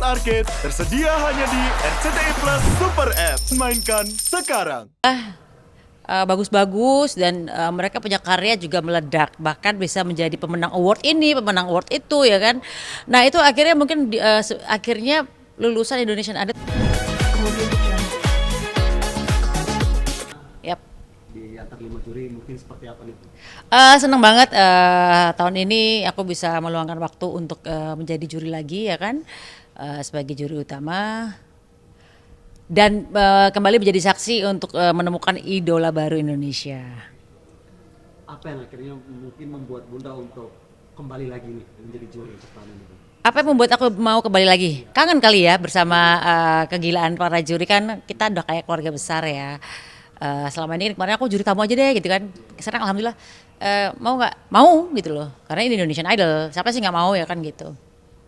Arcade tersedia hanya di RCTI Plus Super App. Mainkan sekarang. Bagus-bagus dan mereka punya karya juga meledak, bahkan bisa menjadi pemenang award ini, pemenang award itu ya kan. Nah itu akhirnya mungkin akhirnya lulusan Indonesian Idol. Yap. Di antar 5 juri mungkin seperti apa nih? Seneng banget tahun ini aku bisa meluangkan waktu untuk menjadi juri lagi ya kan, sebagai juri utama. Dan kembali menjadi saksi untuk menemukan idola baru Indonesia. Apa yang akhirnya mungkin membuat Bunda untuk kembali lagi nih menjadi juri untuk tahun ini? Apa yang membuat aku mau kembali lagi? Kangen kali ya bersama kegilaan para juri, kan kita udah kayak keluarga besar ya. Selama ini kemarin aku juri tamu aja deh gitu kan. Sekarang alhamdulillah mau nggak? Mau gitu loh. Karena ini Indonesian Idol. Siapa sih nggak mau ya kan gitu.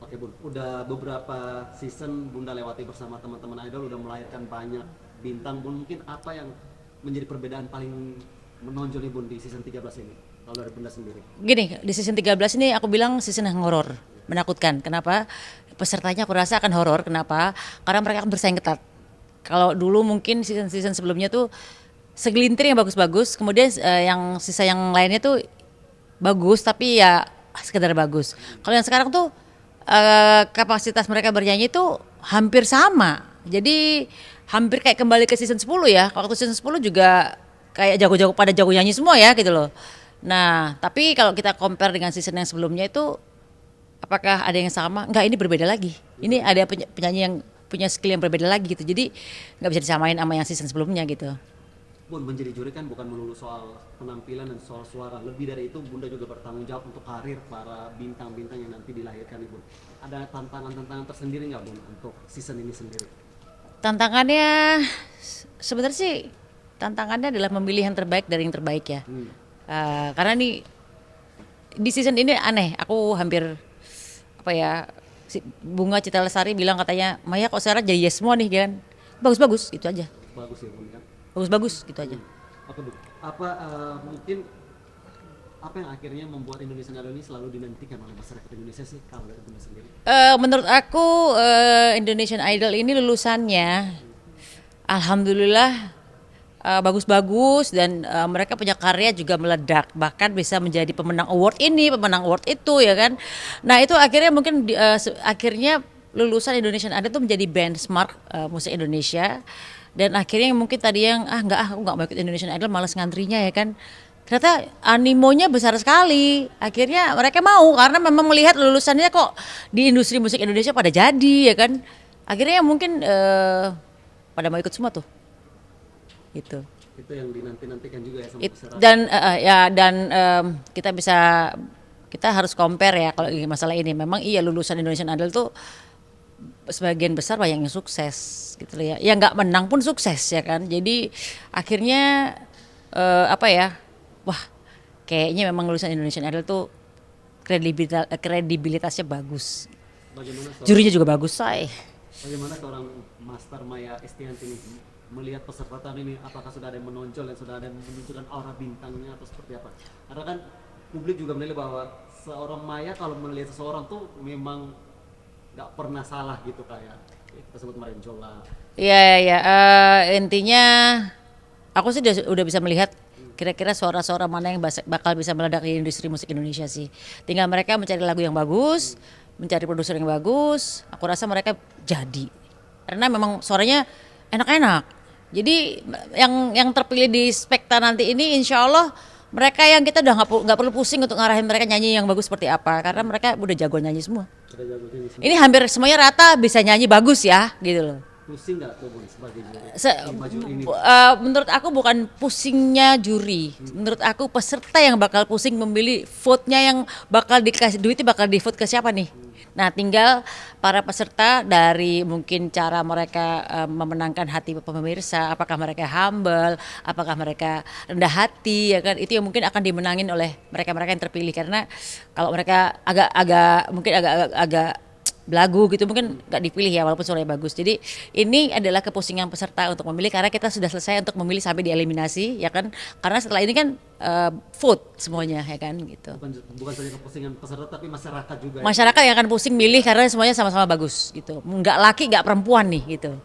Oke Bun, udah beberapa season Bunda lewati bersama teman-teman idol, udah melahirkan banyak bintang Bun. Mungkin apa yang menjadi perbedaan paling menonjol nih Bun di season 13 ini? Kalau dari Bunda sendiri. Gini, di season 13 ini aku bilang season yang horor, menakutkan. Kenapa? Pesertanya aku rasa akan horor. Kenapa? Karena mereka akan bersaing ketat. Kalau dulu mungkin season-season sebelumnya tuh segelintir yang bagus-bagus, kemudian yang sisa yang lainnya tuh bagus tapi ya sekedar bagus. Kalau yang sekarang tuh kapasitas mereka bernyanyi tuh hampir sama. Jadi hampir kayak kembali ke season 10 ya. Waktu season 10 juga kayak jago-jago pada jago nyanyi semua ya gitu loh. Nah, tapi kalau kita compare dengan season yang sebelumnya itu apakah ada yang sama? Enggak, ini berbeda lagi. Ini ada penyanyi yang punya skill yang berbeda lagi gitu. Jadi nggak bisa disamain sama yang season sebelumnya gitu. Bun, menjadi juri kan bukan melulu soal penampilan dan soal suara. Lebih dari itu Bunda juga bertanggung jawab untuk karir para bintang-bintang yang nanti dilahirkan nih Bun. Ada tantangan-tantangan tersendiri nggak Bun untuk season ini sendiri? Tantangannya sebenarnya sih tantangannya adalah memilih yang terbaik dari yang terbaik ya. Karena nih di season ini aneh, aku hampir apa ya, Bunga Citra Lestari bilang katanya, Maya kok sekarang jadi yes semua nih kan. Bagus-bagus gitu aja. Bagus ya Bun kan? Bagus-bagus gitu aja. Apa Bun? Apa mungkin apa yang akhirnya membuat Indonesian Idol ini selalu dinantikan oleh masyarakat Indonesia sih kalau dari Bunda sendiri? Menurut aku Indonesian Idol ini lulusannya alhamdulillah bagus-bagus dan mereka punya karya juga meledak, bahkan bisa menjadi pemenang award ini, pemenang award itu ya kan. Nah itu akhirnya mungkin akhirnya lulusan Indonesian Idol itu menjadi benchmark musik Indonesia. Dan akhirnya mungkin tadi yang aku nggak mau ikut Indonesian Idol, malas ngantrinya ya kan. Ternyata animonya besar sekali. Akhirnya mereka mau karena memang melihat lulusannya kok di industri musik Indonesia pada jadi ya kan. Akhirnya mungkin pada mau ikut semua tuh. Gitu. Itu yang dinanti-nantikan juga ya sama masyarakat. Dan kita harus compare ya kalau masalah ini. Memang iya lulusan Indonesian Idol tuh sebagian besar banyak yang sukses gitu loh ya. Yang nggak menang pun sukses ya kan. Jadi akhirnya wah kayaknya memang lulusan Indonesian Idol tuh kredibilitasnya bagus. Jurinya juga bagus, say. Bagaimana seorang Master Maya Estianti ini melihat peserta tahun ini, apakah sudah ada yang menonjol dan sudah ada yang menunjukkan aura bintangnya atau seperti apa? Karena kan publik juga menilai bahwa seorang Maya kalau melihat seseorang tuh memang nggak pernah salah gitu, kayak kita sebut Marenjola. Iya, intinya aku sih udah bisa melihat kira-kira suara-suara mana yang bakal bisa meledak di industri musik Indonesia sih. Tinggal mereka mencari lagu yang bagus, mencari produser yang bagus. Aku rasa mereka jadi. Karena memang suaranya enak-enak. Jadi yang terpilih di Spekta nanti ini insya Allah mereka yang kita udah nggak perlu pusing untuk ngarahin mereka nyanyi yang bagus seperti apa. Karena mereka udah jago nyanyi semua. Ini hampir semuanya rata bisa nyanyi bagus ya gitu loh. Pusing nggak tuh Bun sebagai juri? Menurut aku bukan pusingnya juri. Menurut aku peserta yang bakal pusing memilih vote-nya, yang bakal dikasih duitnya bakal di vote ke siapa nih. Nah tinggal para peserta dari mungkin cara mereka memenangkan hati pemirsa, apakah mereka humble, apakah mereka rendah hati ya kan, itu yang mungkin akan dimenangin oleh mereka-mereka yang terpilih. Karena kalau mereka agak belagu gitu mungkin nggak dipilih ya walaupun suaranya bagus. Jadi ini adalah kepusingan peserta untuk memilih karena kita sudah selesai untuk memilih sampai dieliminasi ya kan. Karena setelah ini kan vote semuanya ya kan gitu. Bukan saja kepusingan peserta tapi masyarakat juga. Masyarakat yang akan pusing milih karena semuanya sama-sama bagus gitu. Nggak laki nggak perempuan nih gitu.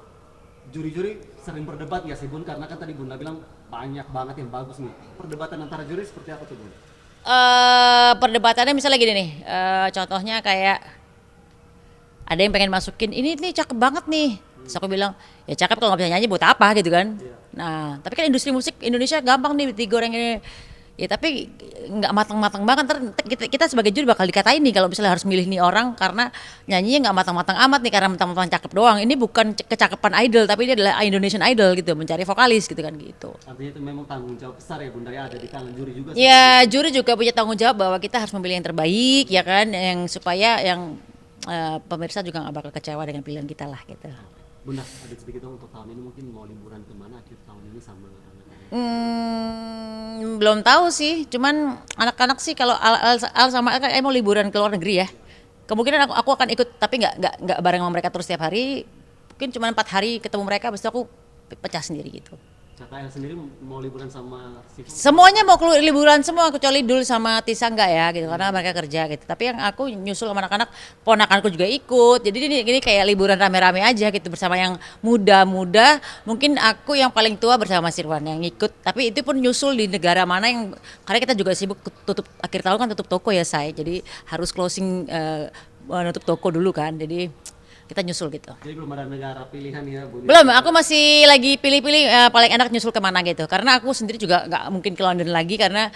Juri-juri sering berdebat ya sih Bun, karena kan tadi Bunda bilang banyak banget yang bagus nih. Perdebatan antara juri seperti apa tuh Bun? Perdebatannya misalnya gini nih, contohnya kayak ada yang pengen masukin ini nih cakep banget nih. Terus aku bilang ya cakep kalau nggak bisa nyanyi buat apa gitu kan. Nah tapi kan industri musik Indonesia gampang nih digoreng ini. Ya tapi nggak matang-matang banget. Ntar kita sebagai juri bakal dikatain nih kalau misalnya harus milih nih orang karena nyanyinya nggak matang-matang amat nih karena mentang-mentang cakep doang. Ini bukan kecakapan idol tapi ini adalah Indonesian Idol gitu, mencari vokalis gitu kan gitu. Artinya itu memang tanggung jawab besar ya Bun, dari ada di tangan juri juga. Ya juri juga punya tanggung jawab bahwa kita harus memilih yang terbaik ya kan, yang supaya yang pemirsa juga nggak bakal kecewa dengan pilihan kita lah gitu. Bunda, ada sedikit dong untuk tahun ini mungkin mau liburan kemana akhir tahun ini sama anak-anak? Belum tahu sih, cuman anak-anak sih kalau Al sama Al kan mau liburan ke luar negeri ya. Kemungkinan aku akan ikut tapi nggak bareng sama mereka terus setiap hari. Mungkin cuma 4 hari ketemu mereka, habis itu aku pecah sendiri gitu. Kakak El sendiri mau liburan sama Sifu? Semuanya mau keluar liburan semua kecuali Dul sama Tisa enggak ya gitu karena mereka kerja gitu. Tapi yang aku nyusul sama anak-anak, ponakanku juga ikut. Jadi ini kayak liburan rame-rame aja gitu bersama yang muda-muda. Mungkin aku yang paling tua bersama Mas Irwan yang ikut. Tapi itu pun nyusul di negara mana yang karena kita juga sibuk tutup akhir tahun kan tutup toko ya saya. Jadi harus closing nutup toko dulu kan. Jadi kita nyusul gitu. Jadi belum ada negara pilihan ya Bun? Belum, aku masih lagi pilih-pilih paling enak nyusul kemana gitu. Karena aku sendiri juga nggak mungkin ke London lagi karena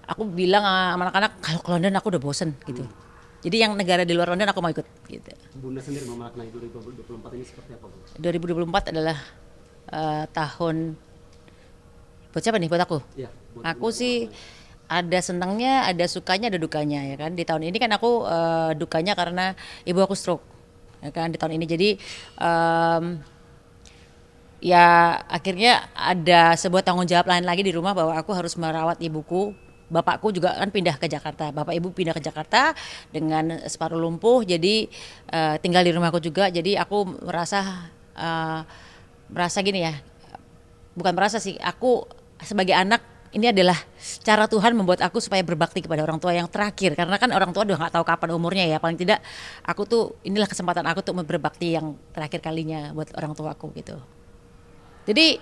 aku bilang sama anak-anak kalau ke London aku udah bosen gitu. Jadi yang negara di luar London aku mau ikut gitu. Bunda sendiri memaknai 2024 ini seperti apa Bun? 2024 adalah tahun buat siapa nih? Buat aku. Ya, buat Aku Bunda. sih ada senangnya, ada sukanya, ada dukanya ya kan. Di tahun ini kan aku dukanya karena ibu aku stroke. Ya kan di tahun ini jadi ya akhirnya ada sebuah tanggung jawab lain lagi di rumah bahwa aku harus merawat ibuku. Bapakku juga kan pindah ke Jakarta, bapak ibu pindah ke Jakarta dengan separuh lumpuh, jadi tinggal di rumahku juga. Jadi aku merasa gini ya, bukan merasa sih, aku sebagai anak ini adalah cara Tuhan membuat aku supaya berbakti kepada orang tua yang terakhir, karena kan orang tua udah nggak tahu kapan umurnya ya, paling tidak aku tuh inilah kesempatan aku untuk berbakti yang terakhir kalinya buat orang tua aku gitu. Jadi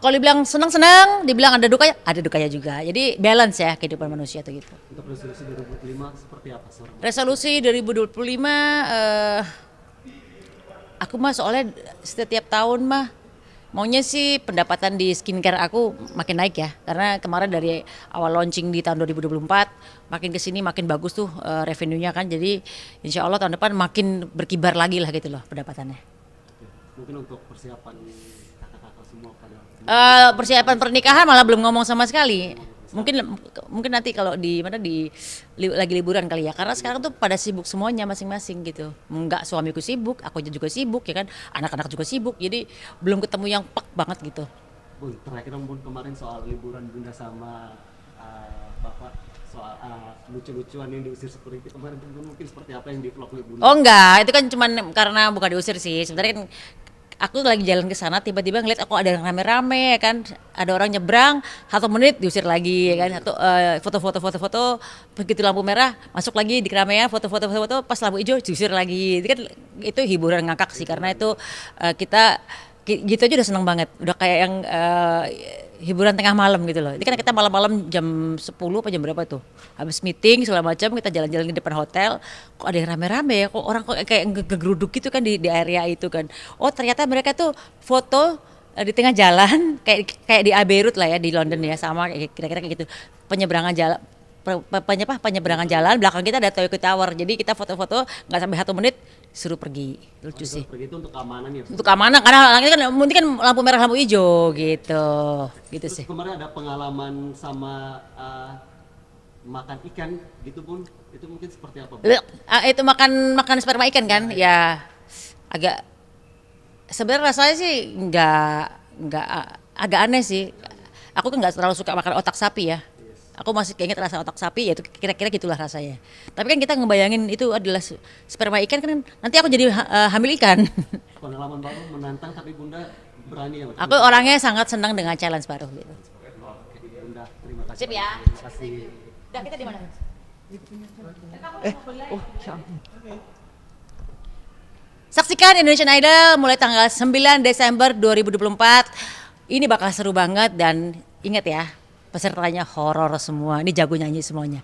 kalau dibilang senang-senang, dibilang ada dukanya juga. Jadi balance ya kehidupan manusia tuh gitu. Untuk resolusi 2025 seperti apa seorang? Resolusi 2025 aku mah soalnya setiap tahun mah maunya sih pendapatan di skincare aku makin naik ya. Karena kemarin dari awal launching di tahun 2024 makin kesini makin bagus tuh revenue-nya kan. Jadi insya Allah tahun depan makin berkibar lagi lah gitu loh pendapatannya. Mungkin untuk persiapan kakak-kakak semua pada Persiapan pernikahan malah belum ngomong sama sekali. Mungkin nanti kalau lagi liburan kali ya. Karena sekarang tuh pada sibuk semuanya masing-masing gitu. Enggak suamiku sibuk, aku juga sibuk ya kan. Anak-anak juga sibuk. Jadi belum ketemu yang pak banget gitu. Bun, terakhir dong Bun, kemarin soal liburan Bunda sama Bapak soal lucu-lucuan yang diusir security kemarin Bun, mungkin seperti apa yang di vlog Bunda? Oh enggak, itu kan cuman karena bukan diusir sih. Sebenarnya kan aku lagi jalan ke sana tiba-tiba ngeliat aku ada yang rame-rame ya kan, ada orang nyebrang 1 menit diusir lagi ya kan, atau foto begitu lampu merah masuk lagi di keramaian foto pas lampu hijau diusir lagi. Itu hiburan ngakak sih karena itu kita gitu aja udah seneng banget, udah kayak yang hiburan tengah malam gitu loh. Ini kan kita malam-malam jam 10 apa jam berapa tuh, habis meeting segala macam kita jalan-jalan di depan hotel, kok ada yang rame-rame ya, kok orang kok kayak ngegeruduk gitu kan di area itu kan. Oh ternyata mereka tuh foto di tengah jalan kayak di Abbey Road lah ya di London ya, sama kira-kira kayak gitu, penyeberangan jalan penyeberangan jalan, belakang kita ada Toyota Tower, jadi kita foto-foto nggak sampai 1 menit suruh pergi. Lucu sih. Pergi itu untuk keamanan ya? Untuk keamanan karena langit kan mungkin kan lampu merah lampu hijau gitu Terus sih. kemarin ada pengalaman sama makan ikan gitu Bun, itu mungkin seperti apa Bun? Itu makan sperma ikan kan ya, agak sebenarnya rasanya sih nggak agak aneh sih. Aku kan nggak terlalu suka makan otak sapi ya. Aku masih keinget rasa otak sapi, ya itu kira-kira gitulah rasanya. Tapi kan kita ngebayangin itu adalah sperma ikan, kan nanti aku jadi hamil ikan. Pengalaman baru menantang tapi Bunda berani ya. Aku orangnya sangat senang dengan challenge baru gitu. Oke, Bunda, terima kasih. Sip ya. Terima kasih. Udah, kita di mana? Saksikan Indonesian Idol mulai tanggal 9 Desember 2024. Ini bakal seru banget dan ingat ya, pesertanya horor semua. Ini jago nyanyi semuanya.